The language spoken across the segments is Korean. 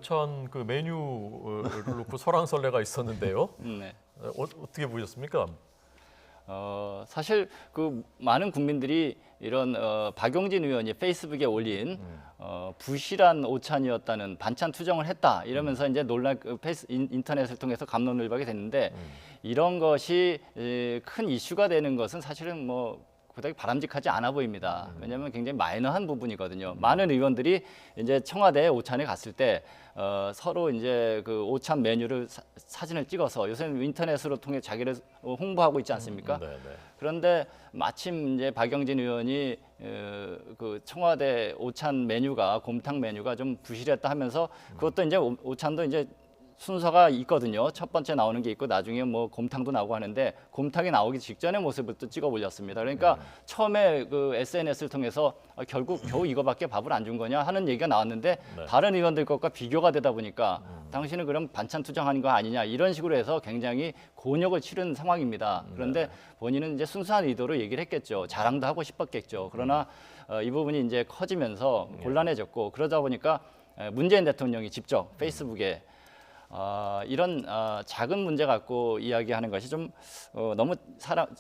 오찬 그 메뉴를 놓고 설왕설래가 있었는데요. 네. 어떻게 보셨습니까? 사실 그 많은 국민들이 이런 박용진 의원이 페이스북에 올린 부실한 오찬이었다는 반찬 투정을 했다 이러면서 이제 논란 인터넷을 통해서 갑론을박이 됐는데 이런 것이 큰 이슈가 되는 것은 사실은 뭐 그다지 바람직하지 않아 보입니다. 왜냐하면 굉장히 마이너한 부분이거든요. 많은 의원들이 이제 청와대 오찬에 갔을 때 서로 이제 그 오찬 메뉴를 사진을 찍어서 요새는 인터넷으로 통해 자기를 홍보하고 있지 않습니까? 네. 그런데 마침 이제 박영진 의원이 그 청와대 오찬 메뉴가 곰탕 메뉴가 좀 부실했다 하면서 그것도 이제 오찬도 이제 순서가 있거든요. 첫 번째 나오는 게 있고 나중에 뭐 곰탕도 나오고 하는데 곰탕이 나오기 직전의 모습을 또 찍어 올렸습니다. 그러니까 처음에 그 SNS를 통해서 결국 겨우 이거밖에 밥을 안 준 거냐 하는 얘기가 나왔는데 다른 의원들 것과 비교가 되다 보니까 당신은 그럼 반찬 투정하는 거 아니냐 이런 식으로 해서 굉장히 곤욕을 치른 상황입니다. 그런데 본인은 이제 순수한 의도로 얘기를 했겠죠. 자랑도 하고 싶었겠죠. 그러나 이 부분이 이제 커지면서 곤란해졌고 그러다 보니까 문재인 대통령이 직접 페이스북에 이런 작은 문제 갖고 이야기하는 것이 좀 너무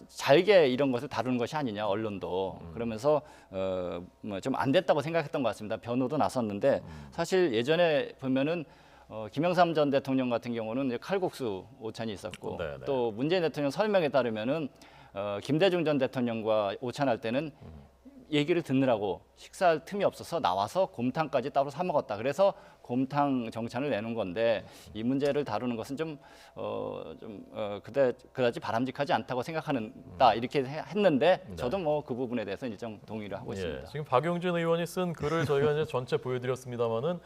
잘게 이런 것을 다루는 것이 아니냐 언론도 그러면서 좀 안 됐다고 생각했던 것 같습니다. 변호도 나섰는데 사실 예전에 보면은 김영삼 전 대통령 같은 경우는 이제 칼국수 오찬이 있었고 네네. 또 문재인 대통령 설명에 따르면은 김대중 전 대통령과 오찬할 때는 얘기를 듣느라고 식사할 틈이 없어서 나와서 곰탕까지 따로 사 먹었다. 그래서 곰탕 정찬을 내는 건데 이 문제를 다루는 것은 그다지 바람직하지 않다고 생각하는다 이렇게 했는데 저도 뭐 그 부분에 대해서 일정 동의를 하고 있습니다. 지금 박용진 의원이 쓴 글을 저희가 이제 전체 보여드렸습니다만은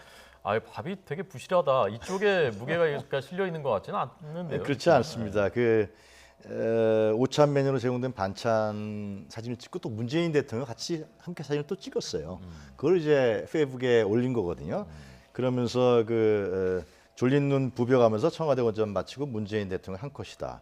밥이 되게 부실하다. 이쪽에 무게가 실려 있는 것 같지는 않는데요. 그렇지 않습니다. 오찬 메뉴로 제공된 반찬 사진을 찍고 또 문재인 대통령 같이 함께 사진을 또 찍었어요. 그걸 이제 페이스북에 올린 거거든요. 그러면서 졸린 눈 부벼가면서 청와대 원전 마치고 문재인 대통령 한 컷이다.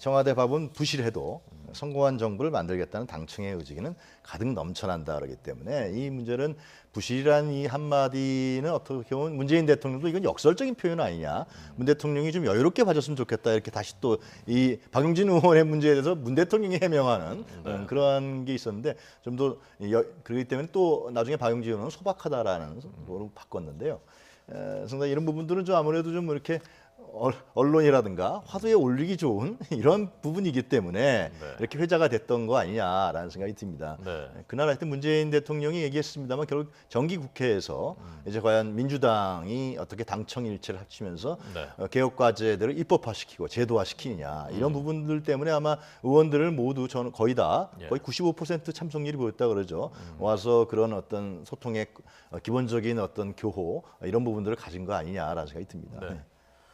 청와대 밥은 부실해도 성공한 정부를 만들겠다는 당청의 의지는 가득 넘쳐난다 그러기 때문에 이 문제는 부실이란 이 한마디는 어떻게 보면 문재인 대통령도 이건 역설적인 표현 아니냐. 문 대통령이 좀 여유롭게 봐줬으면 좋겠다. 이렇게 다시 또 이 박용진 의원의 문제에 대해서 문 대통령이 해명하는 그러한 게 있었는데 좀 더 그렇기 때문에 또 나중에 박용진 의원은 소박하다라는 거로 바꿨는데요. 상당히 이런 부분들은 좀 아무래도 좀 이렇게 언론이라든가 화두에 올리기 좋은 이런 부분이기 때문에 이렇게 회자가 됐던 거 아니냐라는 생각이 듭니다. 그날 하여튼 문재인 대통령이 얘기했습니다만 결국 정기국회에서 이제 과연 민주당이 어떻게 당청 일체를 합치면서 개혁 과제들을 입법화시키고 제도화시키느냐 이런 부분들 때문에 아마 의원들을 모두 저는 거의 다 거의 95% 참석률이 보였다 그러죠. 와서 그런 어떤 소통의 기본적인 어떤 교호 이런 부분들을 가진 거 아니냐라는 생각이 듭니다.